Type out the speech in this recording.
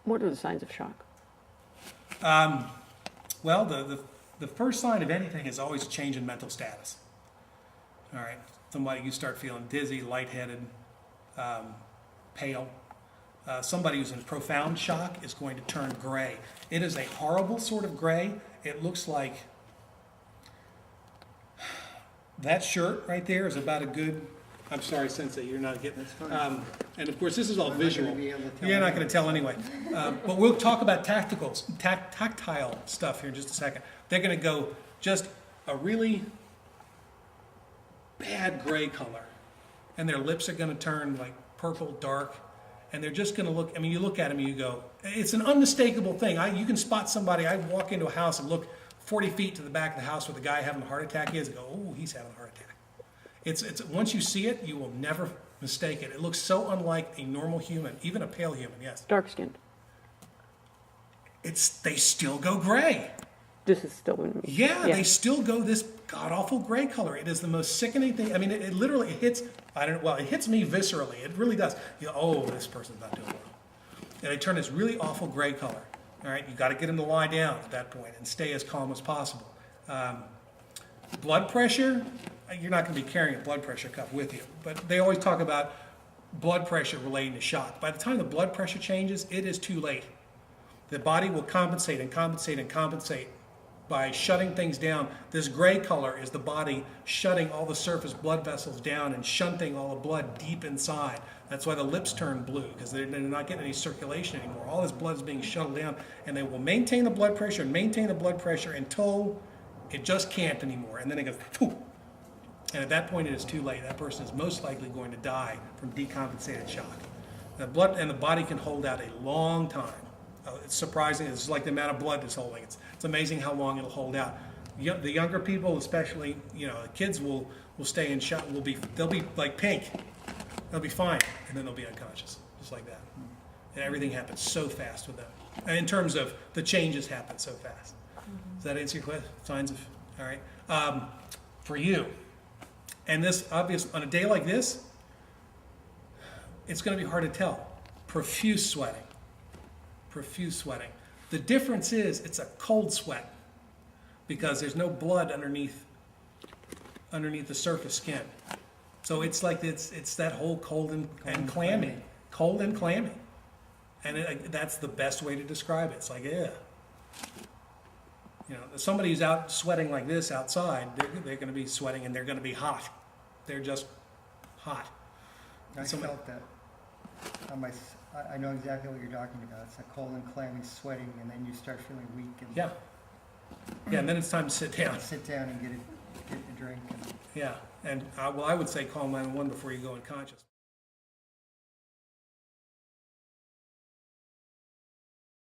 What are the signs of shock? Well, the first sign of anything is always a change in mental status. All right, somebody, you start feeling dizzy, lightheaded, pale. Somebody who's in profound shock is going to turn gray. It is a horrible sort of gray. It looks like that shirt right there is about a good, I'm sorry, Sensei, you're not getting it. And of course, this is all visual. You're not going to tell anyway. But we'll talk about tactile stuff here in just a second. They're going to go just a really bad gray color. And their lips are going to turn like purple, dark. And they're just going to look, I mean, you look at them and you go, it's an unmistakable thing. You can spot somebody. I walk into a house and look 40 feet to the back of the house where the guy having a heart attack is and go, oh, he's having a heart attack. It's once you see it, you will never mistake it. It looks so unlike a normal human, even a pale human, yes. Dark skinned. They still go gray. This is still in me. Yeah, they still go this god-awful gray color. It is the most sickening thing. I mean, it literally hits, it hits me viscerally. It really does. You go, oh, this person's not doing well. And they turn this really awful gray color. All right, you got to get them to lie down at that point and stay as calm as possible. Blood pressure, you're not going to be carrying a blood pressure cuff with you. But they always talk about blood pressure relating to shock. By the time the blood pressure changes, it is too late. The body will compensate and compensate and compensate by shutting things down. This gray color is the body shutting all the surface blood vessels down and shunting all the blood deep inside. That's why the lips turn blue, because they're not getting any circulation anymore. All this blood is being shuttled down, and they will maintain the blood pressure and maintain the blood pressure until it just can't anymore. And then it goes, poof. And at that point, it is too late. That person is most likely going to die from decompensated shock. The blood and the body can hold out a long time. It's surprising. It's like the amount of blood it's holding. It's amazing how long it'll hold out. The younger people, especially, the kids will stay in shock. They'll be like pink. They'll be fine, and then they'll be unconscious, just like that. And everything happens so fast with them. And in terms of the changes happen so fast. Does that answer your question? Signs of, all right. For you, and this obvious on a day like this, it's going to be hard to tell. Profuse sweating. Profuse sweating. The difference is it's a cold sweat because there's no blood underneath the surface skin. So it's like it's that whole cold and clammy. Cold and clammy. And that's the best way to describe it. It's like, yeah. Somebody who's out sweating like this outside, they're going to be sweating and they're going to be hot. They're just hot. I felt that. I know exactly what you're talking about. It's a cold and clammy sweating, and then you start feeling weak. And yeah, and then it's time to sit down. Sit down and get a drink. Yeah, and I would say call 911 before you go unconscious.